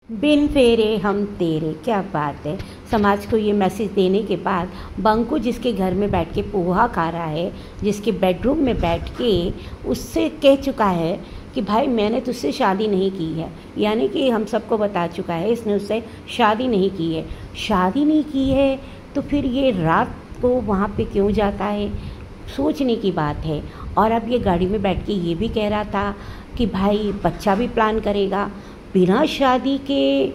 बिन फेरे हम तेरे, क्या बात है। समाज को ये मैसेज देने के बाद बंकू जिसके घर में बैठ के पोहा खा रहा है, जिसके बेडरूम में बैठ के उससे कह चुका है कि भाई मैंने तुझसे शादी नहीं की है, यानी कि हम सबको बता चुका है इसने उससे शादी नहीं की है। शादी नहीं की है तो फिर ये रात को वहाँ पे क्यों जाता है, सोचने की बात है। और अब ये गाड़ी में बैठ के ये भी कह रहा था कि भाई बच्चा भी प्लान करेगा। बिना शादी के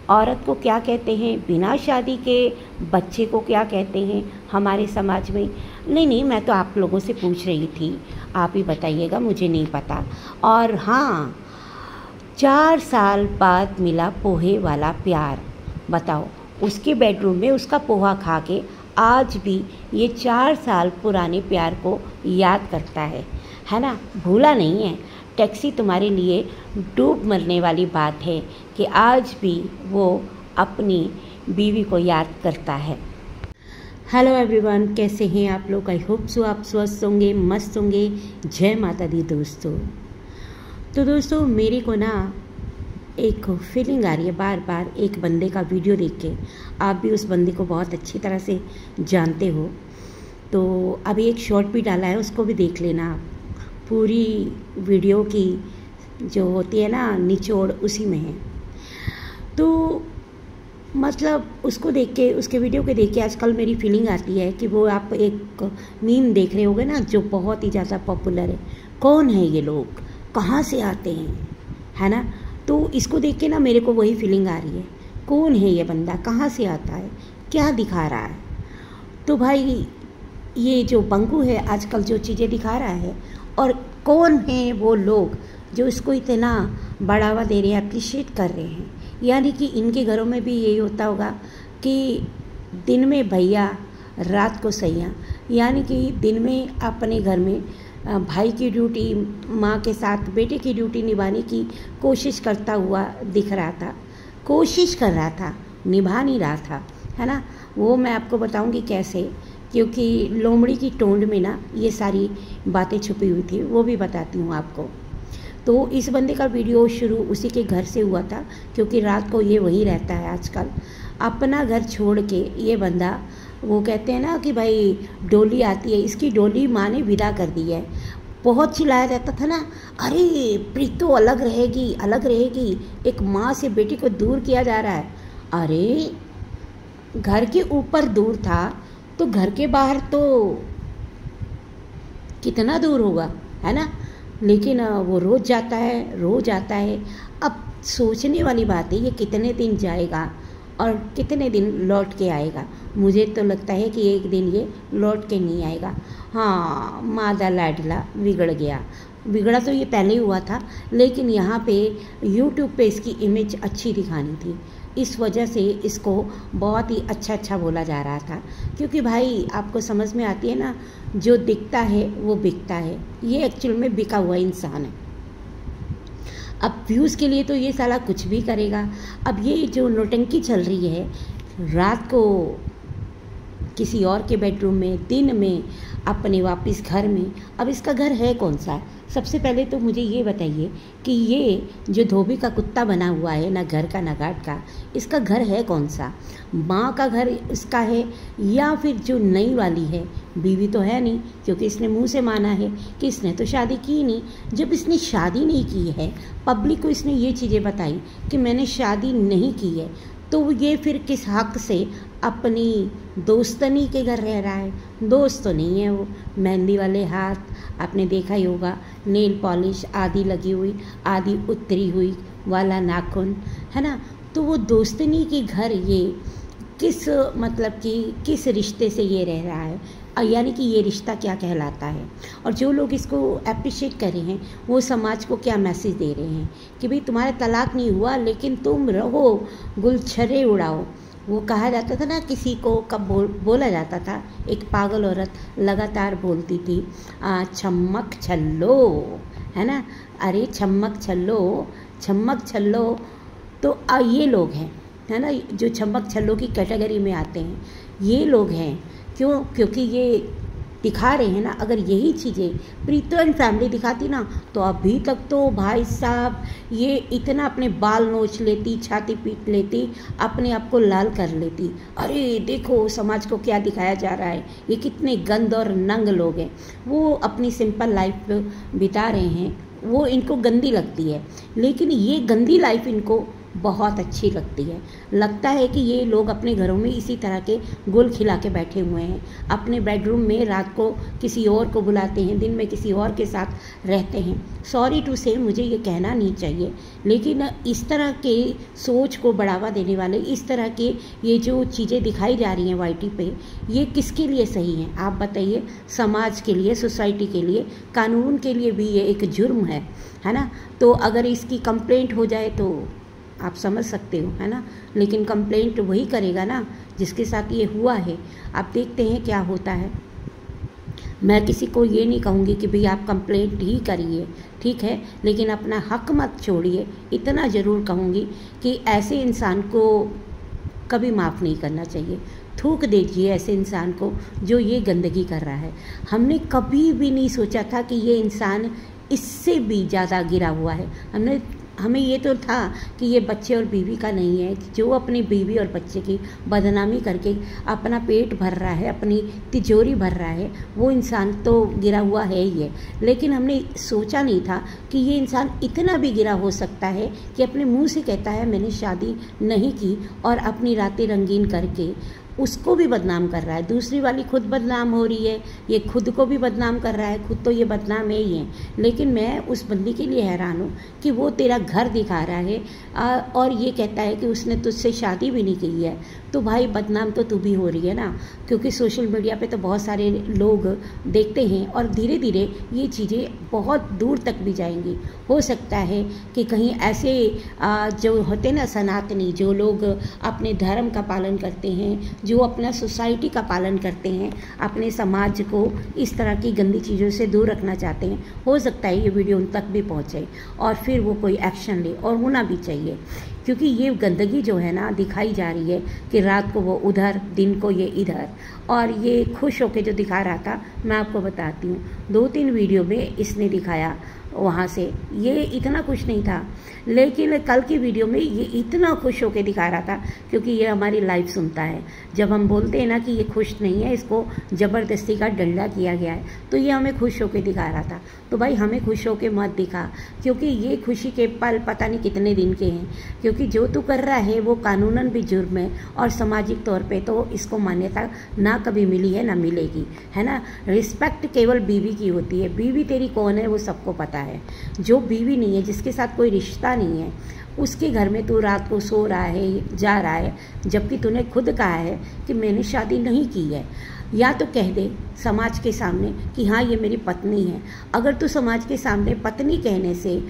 औरत को क्या कहते हैं, बिना शादी के बच्चे को क्या कहते हैं हमारे समाज में। नहीं, मैं तो आप लोगों से पूछ रही थी, आप ही बताइएगा, मुझे नहीं पता। और हाँ, 4 साल बाद मिला पोहे वाला प्यार। बताओ, उसके बेडरूम में उसका पोहा खा के आज भी ये 4 साल पुराने प्यार को याद करता है ना, भूला नहीं है। टैक्सी तुम्हारे लिए डूब मरने वाली बात है कि आज भी वो अपनी बीवी को याद करता है। हेलो एवरीवन, कैसे हैं आप लोग। आई होप सो आप स्वस्थ होंगे, मस्त होंगे। जय माता दी दोस्तों। तो दोस्तों, मेरे को ना एक फीलिंग आ रही है बार बार एक बंदे का वीडियो देख के। आप भी उस बंदे को बहुत अच्छी तरह से जानते हो, तो अभी एक शॉर्ट भी डाला है, उसको भी देख लेना आप। पूरी वीडियो की जो होती है ना निचोड़ उसी में है। तो मतलब उसको देख के, उसके वीडियो को देख के आजकल मेरी फीलिंग आती है कि वो आप एक मीम देख रहे होगे ना जो बहुत ही ज़्यादा पॉपुलर है, कौन है ये लोग, कहाँ से आते हैं, है ना। तो इसको देख के ना मेरे को वही फीलिंग आ रही है, कौन है ये बंदा, कहाँ से आता है, क्या दिखा रहा है। तो भाई ये जो बंकू है आजकल जो चीज़ें दिखा रहा है, और कौन है वो लोग जो इसको इतना बढ़ावा दे रहे हैं, अप्रिशिएट कर रहे हैं। यानी कि इनके घरों में भी यही होता होगा कि दिन में भैया रात को सैया, यानी कि दिन में अपने घर में भाई की ड्यूटी, माँ के साथ बेटे की ड्यूटी निभाने की कोशिश करता हुआ दिख रहा था, कोशिश कर रहा था, निभा नहीं रहा था, है ना। वो मैं आपको बताऊंगी कैसे, क्योंकि लोमड़ी की टोंड में ना ये सारी बातें छुपी हुई थी, वो भी बताती हूँ आपको। तो इस बंदे का वीडियो शुरू उसी के घर से हुआ था, क्योंकि रात को ये वहीं रहता है आजकल। अपना घर छोड़ के ये बंदा, वो कहते हैं ना कि भाई डोली आती है, इसकी डोली माँ ने विदा कर दी है। बहुत चिल्लाया जाता था ना, अरे प्रीत तो अलग रहेगी, अलग रहेगी, एक माँ से बेटी को दूर किया जा रहा है। अरे घर के ऊपर दूर था तो घर के बाहर तो कितना दूर होगा, है ना। लेकिन वो रोज़ जाता है, रोज़ आता है। अब सोचने वाली बात है, ये कितने दिन जाएगा और कितने दिन लौट के आएगा। मुझे तो लगता है कि एक दिन ये लौट के नहीं आएगा। हाँ, मादा लाडला बिगड़ गया, बिगड़ा तो ये पहले ही हुआ था, लेकिन यहाँ पे यूट्यूब पे इसकी इमेज अच्छी दिखानी थी, इस वजह से इसको बहुत ही अच्छा बोला जा रहा था। क्योंकि भाई आपको समझ में आती है ना, जो दिखता है वो बिकता है। ये एक्चुअल में बिका हुआ इंसान है। अब व्यूज़ के लिए तो ये साला कुछ भी करेगा। अब ये जो नौटंकी चल रही है, रात को किसी और के बेडरूम में, दिन में अपने वापस घर में। अब इसका घर है कौन सा। सबसे पहले तो मुझे ये बताइए कि ये जो धोबी का कुत्ता बना हुआ है, ना घर का ना घाट का, इसका घर है कौन सा। माँ का घर इसका है या फिर जो नई वाली है, बीवी तो है नहीं, क्योंकि इसने मुंह से माना है कि इसने तो शादी की नहीं। जब इसने शादी नहीं की है, पब्लिक को इसने ये चीज़ें बताई कि मैंने शादी नहीं की है, तो ये फिर किस हक से अपनी दोस्तनी के घर रह रहा है। दोस्त तो नहीं है वो। मेहंदी वाले हाथ आपने देखा ही होगा, नेल पॉलिश आधी लगी हुई आधी उतरी हुई वाला नाखून, है ना। तो वो दोस्तनी के घर ये किस मतलब कि किस रिश्ते से ये रह रहा है, यानी कि ये रिश्ता क्या कहलाता है। और जो लोग इसको अप्रिशिएट कर रहे हैं, वो समाज को क्या मैसेज दे रहे हैं कि भाई तुम्हारा तलाक नहीं हुआ, लेकिन तुम रहो, गुलछर्रे उड़ाओ। वो कहा जाता था ना, किसी को कब बोला जाता था, एक पागल औरत लगातार बोलती थी, छम्मक छल्लो, है ना। अरे छम्मक छल्लो, छम्मक छल्लो। तो ये लोग हैं, है ना, जो छम्मक छल्लो की कैटेगरी में आते हैं, ये लोग हैं। क्यों? क्योंकि ये दिखा रहे हैं ना, अगर यही चीज़ें प्रीतो एंड फैमिली दिखाती ना तो अभी तक तो भाई साहब ये इतना अपने बाल नोच लेती, छाती पीट लेती, अपने आप को लाल कर लेती। अरे देखो समाज को क्या दिखाया जा रहा है, ये कितने गंद और नंग लोग हैं। वो अपनी सिंपल लाइफ बिता रहे हैं, वो इनको गंदी लगती है, लेकिन ये गंदी लाइफ इनको बहुत अच्छी लगती है। लगता है कि ये लोग अपने घरों में इसी तरह के गुल खिला के बैठे हुए हैं, अपने बेडरूम में रात को किसी और को बुलाते हैं, दिन में किसी और के साथ रहते हैं। सॉरी टू से मुझे ये कहना नहीं चाहिए, लेकिन इस तरह के सोच को बढ़ावा देने वाले, इस तरह के ये जो चीज़ें दिखाई जा रही हैं वाईटी पे, ये किसके लिए सही हैं आप बताइए? समाज के लिए, सोसाइटी के लिए, कानून के लिए भी ये एक जुर्म है ना। तो अगर इसकी कंप्लेंट हो जाए तो आप समझ सकते हो, है ना। लेकिन कंप्लेंट वही करेगा ना जिसके साथ ये हुआ है। आप देखते हैं क्या होता है। मैं किसी को ये नहीं कहूँगी कि भाई आप कंप्लेंट ही करिए, ठीक है, लेकिन अपना हक मत छोड़िए। इतना ज़रूर कहूँगी कि ऐसे इंसान को कभी माफ़ नहीं करना चाहिए। थूक दीजिए ऐसे इंसान को जो ये गंदगी कर रहा है। हमने कभी भी नहीं सोचा था कि ये इंसान इससे भी ज़्यादा गिरा हुआ है। हमें ये तो था कि ये बच्चे और बीवी का नहीं है, जो अपनी बीवी और बच्चे की बदनामी करके अपना पेट भर रहा है, अपनी तिजोरी भर रहा है, वो इंसान तो गिरा हुआ है ही है। लेकिन हमने सोचा नहीं था कि ये इंसान इतना भी गिरा हो सकता है कि अपने मुंह से कहता है मैंने शादी नहीं की, और अपनी रातें रंगीन करके उसको भी बदनाम कर रहा है। दूसरी वाली खुद बदनाम हो रही है, ये खुद को भी बदनाम कर रहा है। खुद तो ये बदनाम है ही है, लेकिन मैं उस बंदी के लिए हैरान हूँ कि वो तेरा घर दिखा रहा है और ये कहता है कि उसने तुझसे शादी भी नहीं की है। तो भाई बदनाम तो तू भी हो रही है ना, क्योंकि सोशल मीडिया पे तो बहुत सारे लोग देखते हैं और धीरे धीरे ये चीज़ें बहुत दूर तक भी जाएंगी। हो सकता है कि कहीं ऐसे जो होते ना सनातनी, जो लोग अपने धर्म का पालन करते हैं, जो अपना सोसाइटी का पालन करते हैं, अपने समाज को इस तरह की गंदी चीज़ों से दूर रखना चाहते हैं, हो सकता है ये वीडियो उन तक भी पहुँचे और फिर वो कोई एक्शन ले, और होना भी चाहिए। क्योंकि ये गंदगी जो है ना दिखाई जा रही है कि रात को वो उधर, दिन को ये इधर, और ये खुश होके जो दिखा रहा था, मैं आपको बताती हूँ 2-3 वीडियो में इसने दिखाया वहाँ से, ये इतना खुश नहीं था। लेकिन कल की वीडियो में ये इतना खुश होकर दिखा रहा था, क्योंकि ये हमारी लाइव सुनता है। जब हम बोलते हैं ना कि ये खुश नहीं है, इसको ज़बरदस्ती का डंडा किया गया है, तो ये हमें खुश होकर दिखा रहा था। तो भाई हमें खुश होकर मत दिखा, क्योंकि ये खुशी के पल पता नहीं कितने दिन के हैं। क्योंकि जो तू कर रहा है वो कानूनन भी जुर्म है, और सामाजिक तौर पर तो इसको मान्यता ना कभी मिली है ना मिलेगी, है ना। रिस्पेक्ट केवल बीवी की होती है। बीवी तेरी कौन है वो सबको पता है। जो बीवी नहीं है, जिसके साथ कोई रिश्ता नहीं है, उसके घर में तू रात को सो रहा है, जा रहा है, जबकि तूने खुद कहा है कि मैंने शादी नहीं की है। या तो कह दे समाज के सामने कि हाँ ये मेरी पत्नी है। अगर तू समाज के सामने पत्नी कहने से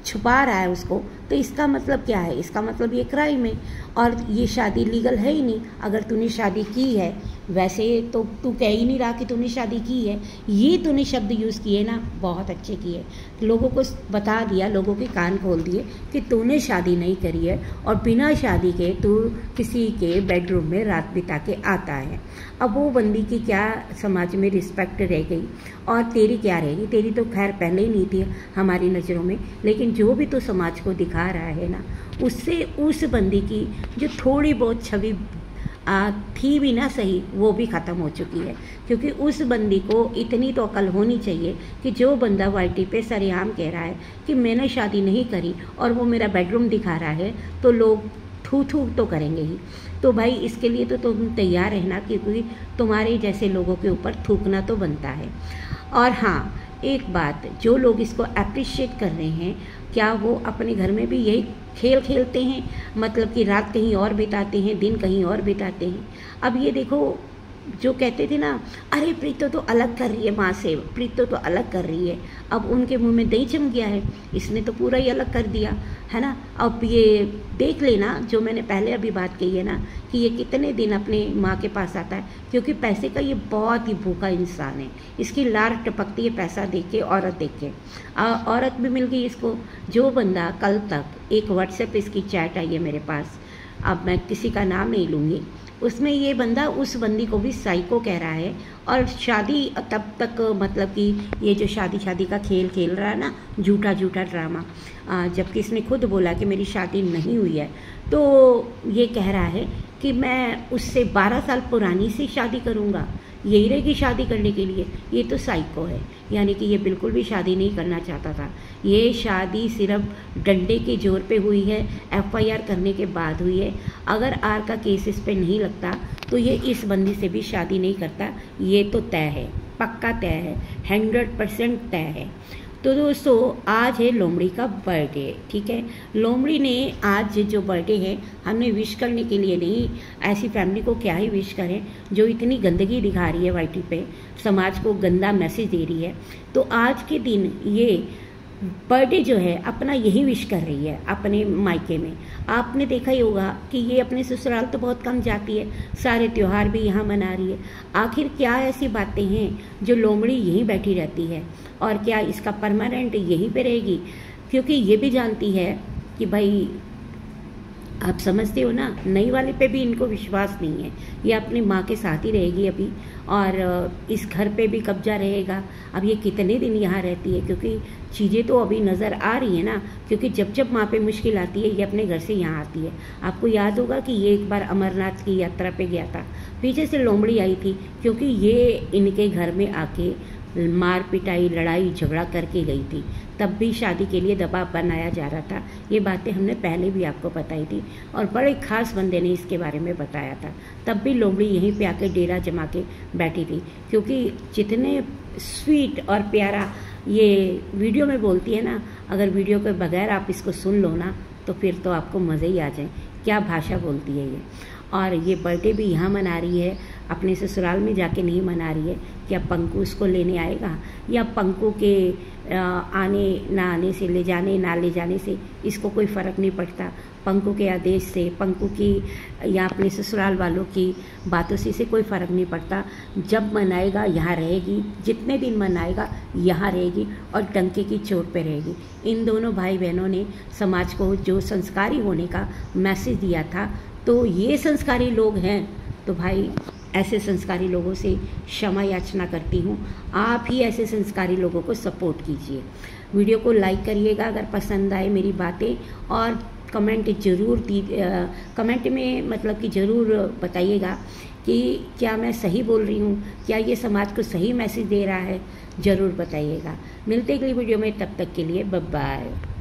छुपा रहा है उसको, तो इसका मतलब क्या है? इसका मतलब ये क्राइम है, और ये शादी लीगल है ही नहीं। अगर तूने शादी की है, वैसे तो तू कह ही नहीं रहा कि तूने शादी की है। ये तूने शब्द यूज़ किए ना, बहुत अच्छे किए। लोगों को बता दिया, लोगों के कान खोल दिए कि तूने शादी नहीं करी है, और बिना शादी के तू किसी के बेडरूम में रात बिता के आता है। अब वो बंदी की क्या समाज में रिस्पेक्ट रह गई, और तेरी क्या रहेगी? तेरी तो खैर पहले ही नहीं थी हमारी नज़रों में, लेकिन जो भी तो समाज को दिखा रहा है ना, उससे उस बंदी की जो थोड़ी बहुत छवि थी भी ना सही, वो भी ख़त्म हो चुकी है। क्योंकि उस बंदी को इतनी तो अकल होनी चाहिए कि जो बंदा वाईटी पे सरेआम कह रहा है कि मैंने शादी नहीं करी और वो मेरा बेडरूम दिखा रहा है, तो लोग थू थू तो करेंगे ही। तो भाई इसके लिए तो तुम तैयार रहना, क्योंकि तुम्हारे जैसे लोगों के ऊपर थूकना तो बनता है। और हाँ, एक बात, जो लोग इसको अप्रिशिएट कर रहे हैं, क्या वो अपने घर में भी यही खेल खेलते हैं? मतलब कि रात कहीं और बिताते हैं, दिन कहीं और बिताते हैं। अब ये देखो, जो कहते थे ना, अरे प्रीतो तो अलग कर रही है माँ से, प्रीतो तो अलग कर रही है, अब उनके मुंह में दही जम गया है। इसने तो पूरा ही अलग कर दिया है ना। अब ये देख लेना, जो मैंने पहले अभी बात कही है ना, कि ये कितने दिन अपने माँ के पास आता है, क्योंकि पैसे का ये बहुत ही भूखा इंसान है। इसकी लार टपकती है पैसा देख के, औरत देख के। औरत भी मिल गई इसको। जो बंदा कल तक, एक व्हाट्सएप इसकी चैट आई है मेरे पास, अब मैं किसी का नाम नहीं लूँगी, उसमें ये बंदा उस बंदी को भी साइको कह रहा है। और शादी तब तक मतलब कि ये जो शादी का खेल खेल रहा है ना, झूठा ड्रामा, जबकि इसने खुद बोला कि मेरी शादी नहीं हुई है, तो ये कह रहा है कि मैं उससे 12 साल पुरानी सी शादी करूँगा, यही रहेगी शादी करने के लिए। ये तो साइको है, यानी कि ये बिल्कुल भी शादी नहीं करना चाहता था। ये शादी सिर्फ डंडे के जोर पे हुई है, FIR करने के बाद हुई है। अगर आर का केस इस पे नहीं लगता तो ये इस बंदी से भी शादी नहीं करता, ये तो तय है, पक्का तय है, 100% तय है। तो दोस्तों आज है लोमड़ी का बर्थडे, ठीक है। लोमड़ी ने आज जो बर्थडे है हमने विश करने के लिए नहीं, ऐसी फैमिली को क्या ही विश करें जो इतनी गंदगी दिखा रही है YT पे, समाज को गंदा मैसेज दे रही है। तो आज के दिन ये बर्थडे जो है अपना यही विश कर रही है अपने मायके में। आपने देखा ही होगा कि ये अपने ससुराल तो बहुत कम जाती है, सारे त्यौहार भी यहाँ मना रही है। आखिर क्या ऐसी बातें हैं जो लोमड़ी यहीं बैठी रहती है, और क्या इसका परमानेंट यहीं पे रहेगी? क्योंकि ये भी जानती है कि भाई आप समझते हो ना, नई वाले पे भी इनको विश्वास नहीं है, ये अपनी माँ के साथ ही रहेगी अभी, और इस घर पे भी कब्जा रहेगा। अब ये कितने दिन यहाँ रहती है, क्योंकि चीज़ें तो अभी नज़र आ रही है ना, क्योंकि जब जब माँ पे मुश्किल आती है ये अपने घर से यहाँ आती है। आपको याद होगा कि ये एक बार अमरनाथ की यात्रा पे गया था, पीछे से लोमड़ी आई थी, क्योंकि ये इनके घर में आके मार पिटाई लड़ाई झगड़ा करके गई थी, तब भी शादी के लिए दबाव बनाया जा रहा था। ये बातें हमने पहले भी आपको बताई थी, और बड़े खास बंदे ने इसके बारे में बताया था। तब भी लोमड़ी यहीं पे आके डेरा जमा के बैठी थी, क्योंकि जितने स्वीट और प्यारा ये वीडियो में बोलती है ना, अगर वीडियो के बगैर आप इसको सुन लो ना तो फिर तो आपको मज़े ही आ जाए, क्या भाषा बोलती है ये। और ये बर्थडे भी यहाँ मना रही है, अपने ससुराल में जाके नहीं मना रही है। क्या पंकु उसको लेने आएगा, या पंकु के आने ना आने से, ले जाने ना ले जाने से इसको कोई फ़र्क नहीं पड़ता। पंकु के आदेश से, पंकु की या अपने ससुराल वालों की बातों से इसे कोई फ़र्क नहीं पड़ता। जब मनाएगा यहाँ रहेगी, जितने दिन मनाएगा यहाँ रहेगी, और डंके की चोट पे रहेगी। इन दोनों भाई बहनों ने समाज को जो संस्कारी होने का मैसेज दिया था, तो ये संस्कारी लोग हैं, तो भाई ऐसे संस्कारी लोगों से क्षमा याचना करती हूँ। आप ही ऐसे संस्कारी लोगों को सपोर्ट कीजिए। वीडियो को लाइक करिएगा अगर पसंद आए मेरी बातें, और कमेंट में मतलब कि ज़रूर बताइएगा कि क्या मैं सही बोल रही हूँ, क्या ये समाज को सही मैसेज दे रहा है, ज़रूर बताइएगा। मिलते अगली वीडियो में, तब तक के लिए बाय बाय।